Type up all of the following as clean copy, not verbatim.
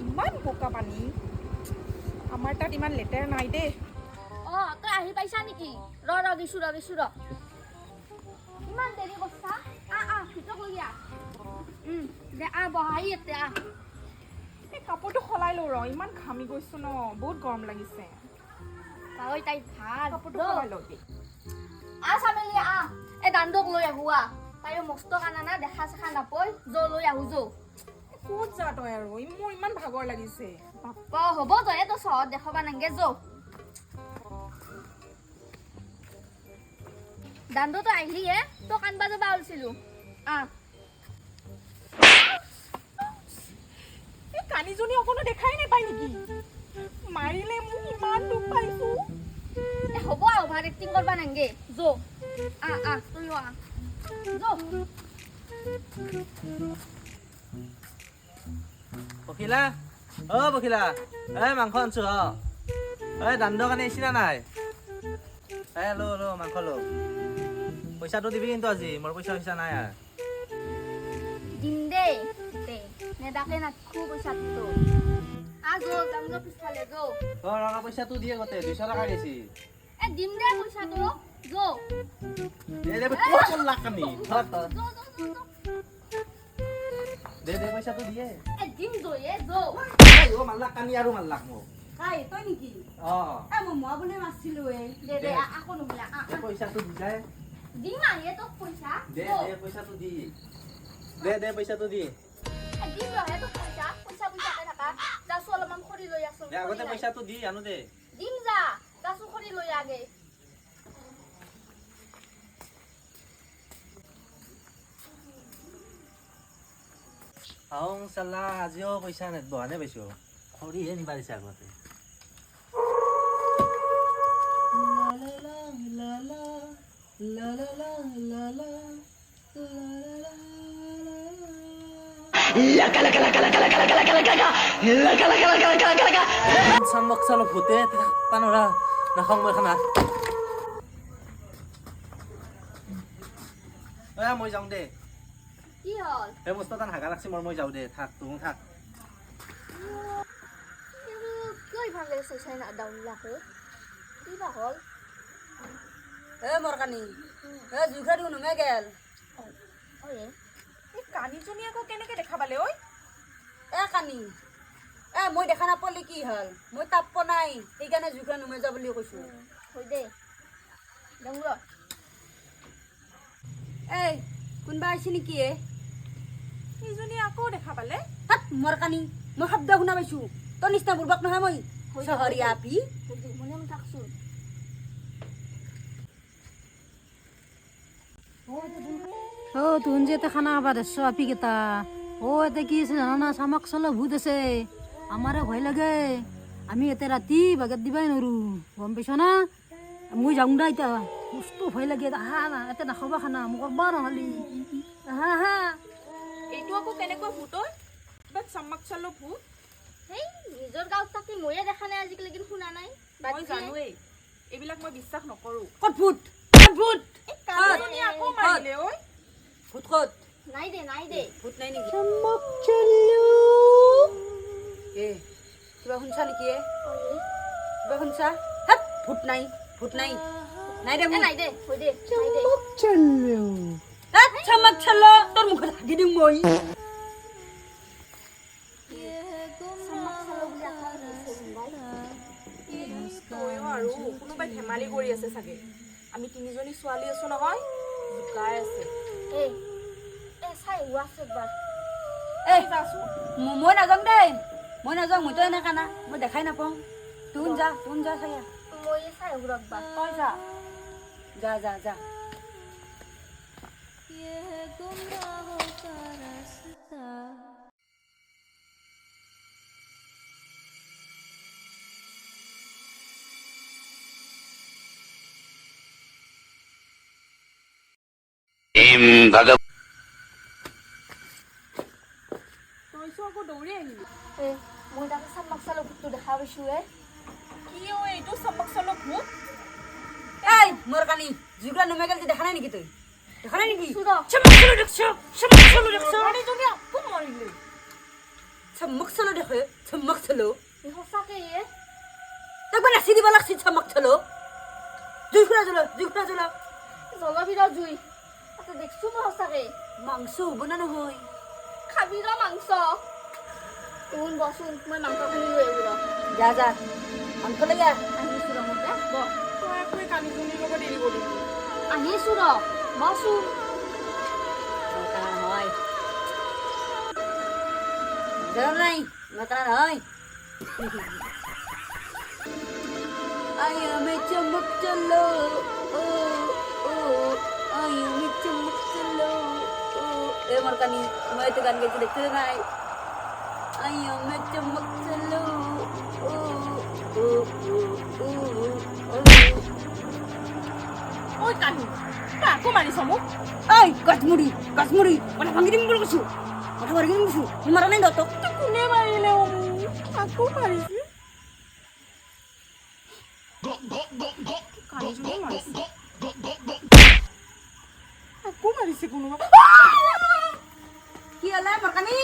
ইমান বোকা পানী আমাৰ তাত ইমান লেতেৰা নাই দে তই আহি পাইছা নেকি ৰ গিছো ইমান দেৰি কৰছা ভিতৰত লৈ আহ দে বহাই ইয়াতে এই কাপোৰটো সলাই লওঁ ৰ ইমান ঘামি গৈছো ন বহুত গৰম লাগিছে তাই ভাল কাপোৰটো সলাই লওঁ দে চামেলি এই দাণ্ডক লৈ আহো তাই মস্ত কানা না দেখা চেখা নাপই লৈ আহো ক'ত যা তই আৰু মোৰ ইমান ভাগৰ লাগিছে বাপ্পা হ'ব তই চহৰত দেখাবা নাংগে দাণ্ডটো আহিলি তই কান্দবা যাবা ওলছিলো এই কানিজনী অকণো দেখাই নাপায় নেকি মাৰিলে মোক ইমান দুখ পাইছো হ'ব অভাৰ এক্টিং কৰবা নাংগে তই পখিলা পখিলা মাংস আনছো দাণ্ড কাৰণে আহিছি না নাই লো মাংস লো পইচাটো দিবি কিন্তু আজি মোৰ পইচা নাই দিম দেই নেদাকে নাখো পইচাটো পিছফালে পইচাটো দিয়ে গতে 200 টকা গেছি দিম দে পইচাটো দে পইচাটো দিয়ে দিম মাল্লাক কানি আৰু মাল্লাক মোক তই নেকি মই বোলে মাছিলো আকৌ নহলে পইচাটো দি যায় দিম তোক পইচা পইচাটো দি পইচাটো দি দিম তোক পইচা থাকা যাচো অলপমান খৰি লৈ আছো আগতে পইচাটো দি আনো দে দিম যা যাচো খৰি লৈ আগে চালা আজিও পইচা বহানে পাইছো খৰিহে নিবা দিছে আগতে চামক চালো ভূতে পানৰা নাখাওঁ মই খানা মই যাওঁ দে কি হল সেই বস্তু তান হাগা লাগছে মই যাওঁ দে থাক তুম থাক কিয় ইমান লাগিছে চাই না দাউলাকে কি বা হল মোৰ কানি জুইখা দিও নুমে গেল এই কানিজনী আকৌ কেনেকে দেখা পালে ঐ কানি মই দেখা নাপালি কি হল মই তাপ নাই সেইকাৰণে জুইখা নুমে যা বুলি কৈছো হৈ দে দাউল কোনবা আহিছে নেকি এইজনী আকৌ দেখা পালে মোৰ কানি মই শব্দ শুনা পাইছো তোৰ নিচিনা বুৰ্বক নহয় মই চহৰীয়া আপি মনে মনে থাকছোন তুন যে এটা খানা খাবা দেশ আপি কেইটা এতে কি আছে জানা না চামাক চালো ভূত আছে আমাৰে ভয় লাগে আমি এতে ৰাতি বাগেত দিবাই নৰো গম পাইছ না মই যাওঁ দা এতিয়া মস্ত ভয় লাগে আহা না এতে নাখাবা খানা মোক কৰবা নহলি আহা এইটো আকৌ কেনেকুৱা ভূত ঐ বাট চাম্মাক চালো ভূত হেই নিজৰ গাঁৱত থাকি ময়ে দেখা নাই আজিলৈকে শুনা নাই মই জানোৱেই এইবিলাক মই বিশ্বাস নকৰো ক'ত ভূত এই কানিজনী আকৌ মাৰিলে ঐ ভূত ক'ত নাই দে ভূত নাই নেকি কিবা শুনছা নেকি কিবা শুনছা ভূত নাই নাই দে নাই দে হৈ দে চামাক চাল তোৰ মুখত হাগি দিম মই আৰু কোনোবাই ধেমালি কৰি আছে চাগে আমি তিনিজনী ছোৱালী আছো নহয় জোকাই আছে চাই হোৱাছে একবাৰ মই নাযাওঁ দেই মই নাযাওঁ মইতো এনে কানা মই দেখাই নাপাওঁ তোন যা চায়া মই চাই আহো একবাৰ তই যা যা তইছো আকৌ দৌৰি আহিলি মই তাকে চাম্মাক চালো ভূতটো দেখা পাইছো কি এইটো চাম্মাক চালো ভূত মোৰ কানি জুগৰা নুমে গেল দেখা নাই নেকি তই দেখা নাই নেকি সুদা চামাক চালো দেখছ কানিজনী আকৌ মাৰিলে চমক চলো দেখে চমক চলো এই সঁচাকে এ একবাৰ নাচি দিব লাগছি চমক চলো জুই খুৰা জ্বলো জলবিৰ জুই তাতে দেখছো মই সঁচাকে মাংস হ'ব না নহয় খাবি ৰ মাংস তোন বচোন মই মাংসখিনি লৈ আহিব ৰ যা যা মাংস লৈ আহ আহিছো ৰ মতে ব তই আকৌ এই কানিজনীৰ লগত এৰিব লাগিব আহিছো ৰ বচোন Makanan hoy. Jangan nai, makanan hoy. Ayo mencemuk celo. Ayo mencemuk celo. Markani, mau itu kan gitu deh nai. Ayo mencemuk celo. ঐ কানি তই আকৌ মাৰিছ মোক Ay, kasmuri. Mana panggilin bulu kusu. Mana panggilin kusu. Mana nai dotok. তই কোনে মাৰিলে মোক আকৌ মাৰিছে কানিজনী মাৰিছে আকৌ মাৰিছে কোনোবা কি হলে মৰকানি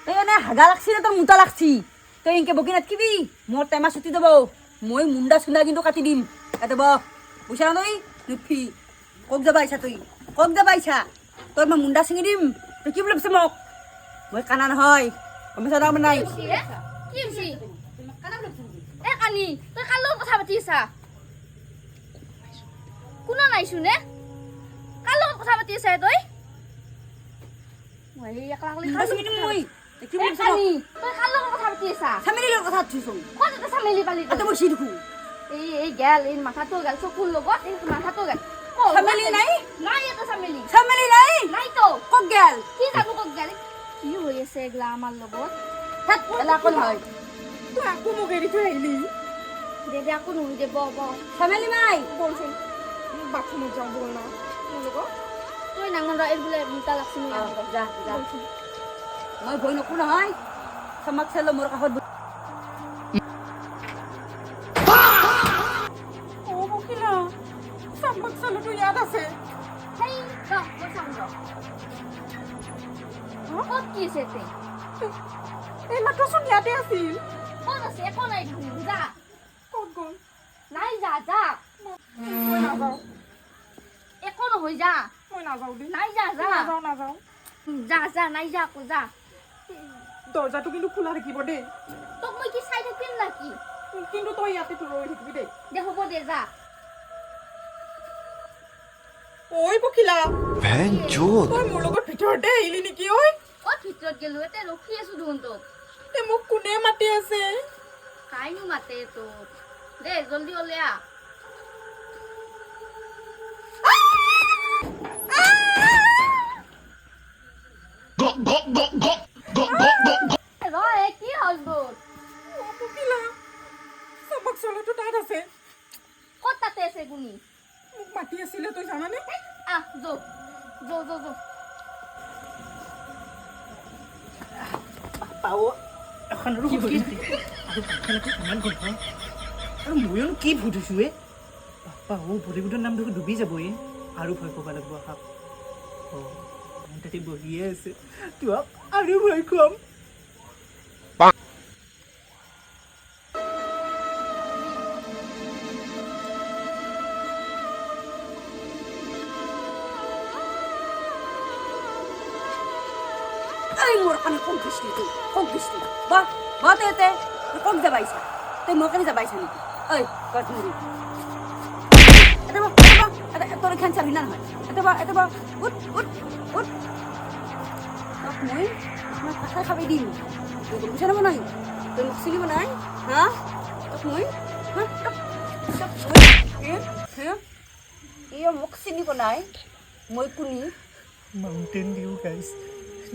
তই এনে হাগা লাগছি না তোৰ মুতা লাগছি তই এনেকে বকি নাথকিবি মোৰ টেমা ছুটি যাব মই মুণ্ডা চুণ্ডা কিন্তু কাটি দিম এতে ব বুঝা নই নুফি কক যাবা আইছা তুই কক যাবা আইছা তোৰ মই মুণ্ডা ছিঙি দিম তই কি বুলি ভাবছ মোক মই কানা নহয় গমছা দাম নাই কি হৈছে এ কানি তই কাৰ লগত কথা পাতি আছা কোনা নাইছো নে কাৰ লগত কথা পাতি আছা তই মই একলা মুণ্ডা ছিঙি দিম মই তই কি বুলি ভাবছ কানি তই কাৰ লগত কথা পাতি আছা সামিলিৰ কথা উঠিছো ক'ত এটা চামেলি পালি এতে মই সিধু এই গেল এই মাথাটো গেল চকুৰ লগত এই মাথাটো গেল সামিলি নাই নাই এটা চামেলি সামিলি নাই নাই তো কক গেল কি জানো ক'ত গেল কি হৈ আছে এগলা আমাৰ লগত হাত এলা কোন হয় তই আকৌ মোক এৰি থৈ আহিলি দে আকৌ নহয় দে ব সামিলি নাই বলচোন বাথৰুমত যাওঁ বল না মোৰ লগত তই নাঙৰ এই বোলে মুটা লাগছি মই যা যা মই ভয় নকৰো নহয় চমক চেলো মোৰ কাষত অ বকিলা চাম্বাক চালটো ইয়াত আছে হেই ৰ মই চাম ৰ ক'ত কি আছে তে এই মাত্ৰচোন ইয়াতে আছিল ক'ত আছে একো নাই দেখোন যা ক'ত গ'ল নাই যা যা মই নাযাওঁ একো নহয় যা মই নাযাওঁ দেই নাই যা যা নাযাওঁ যা যা নাই যা আকৌ যা দৰ্জাটো কিন্তু খোলা থাকিব দেই তোক মই কি চাই থাকিম নাকি কিন্তু তই ইয়াতে ৰৈ থাকিবি দেই দে হ'ব দে যা ঐ বকিলা ভেঞ্চুত তই মোৰ লগত ভিতৰতে আহিলি নেকি ঐ ক'ত ভিতৰত গেলো এতে ৰখি আছো দেখোন তোক এই মোক কোনে মাতি আছে কাইনো মাতে তোক দে জলদি ওলে আ ৰ কি হ'ল তোৰ অ বকিলা চাম্বাক চালটো তাত আছে ক'ত তাতে আছে গুণী মোক মাতি আছিলে তই জানানে আহ যো যো যো যো পাও এখন আৰু কি ইমান গোন্ধ আৰু ময়ো কি ভূত হৈছো এ বাপ্পা বলিউডৰ নাম দেখোন ডুবি যাবই আৰু ভয় কৰিব লাগিব আহাক তাতে বহিয়ে আছে তোক আৰু ভয় খুৱাম এই মোৰ কানে কোন কৃষ্টি তুই কোন কৃষ্টি বা তে তুই কক যাবাইছা তুই মোৰ কানে যাবাইছা নেকি ঐ কাঠমুৰি তোর খান চাবি না নহয় এটা বা উঠ তোক মই কথা খাবি দিম তুই বুঝা নাব নাই তুই মোক চিনিব নাই হা তোক মই এই মোক চিনিব নাই মই কোনি माउंटेन व्यू गाइस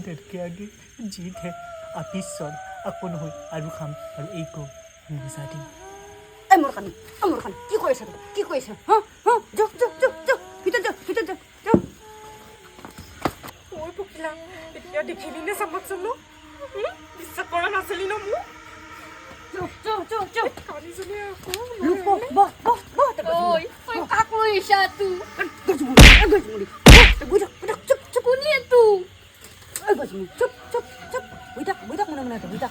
डर के आगे जीत है आप ही सर अपन हो आलू खाम और एक को मजा दी এই মোৰ কানে কি কৈ আছে হা যো ভিতৰ যা ঐ বকিলা এতিয়া দেখিলি নে চাম্বাক চালো বিশ্বাস কৰা নাছিলি ন মোক যো কানিজনী আকৌ লুক বহ ঐ ঐ কাক লৈছা তু গজমুৰি বুঝা চুপ কোনে তু চুপ মনে বুঝা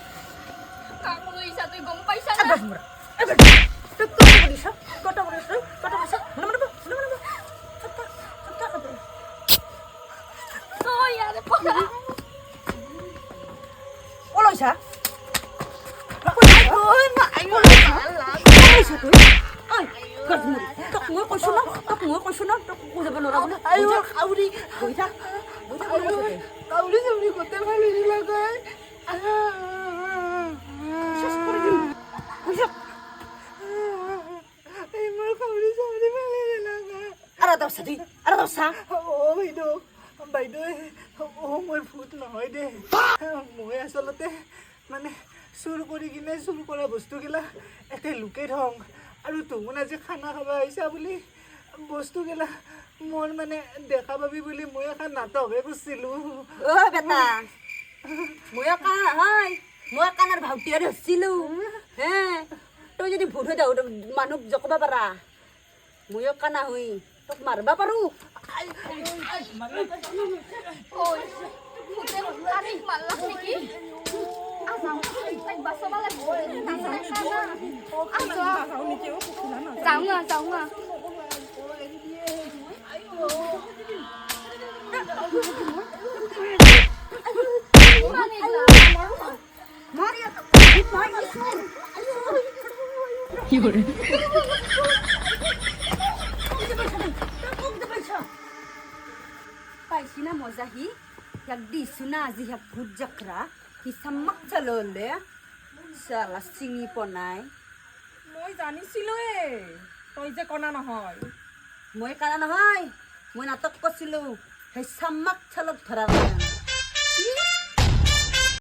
নোৱাৰা বোলে কাউৰী বহি থাক কাউৰী চাউৰী গোটেই ফালি দিলা গৈ মোৰ কাউৰী চাউৰী ফালি দিলা গৈ আৰু দৰচা দি আৰু দৰচা বাইদেউ মই ভূত নহয় দে মই আচলতে মানে চুৰ কৰি কিনে চুৰ কৰা বস্তুগিলা এতে লুকাই থওঁ আৰু তুমি আজি খানা খাব আহিছা বুলি বস্তুগিলা মোৰ মানে দেখা পাবি বুলি মই এখন নাটকহে কৰিছিলোঁ অ বেটা মই কাণ হয় মই কাণৰ ভাউটিয়ে ধৰিছিলোঁ হে তই যদি ভূত হৈ যাওঁ মানুহক জকবা পাৰা ময়ো কাণা হৈ তোক মাৰবা পাৰোঁ ঐ ভূতে আরে মাল্লা নেকি আ যাও তাই বাসবা লাগব যাও না পাইছি না মজা হি ইয়াক দিছো না আজি ইয়াক ভূত জাকৰা সি চাম্মাক চাললে চালা চিঙি পনাই মই জানিছিলোৱে তই যে কণা নহয় মই কাৰা নহয় মই নাটক কৰিছিলোঁ সেই চাম্মাক চালক ধৰাৰ কাৰণে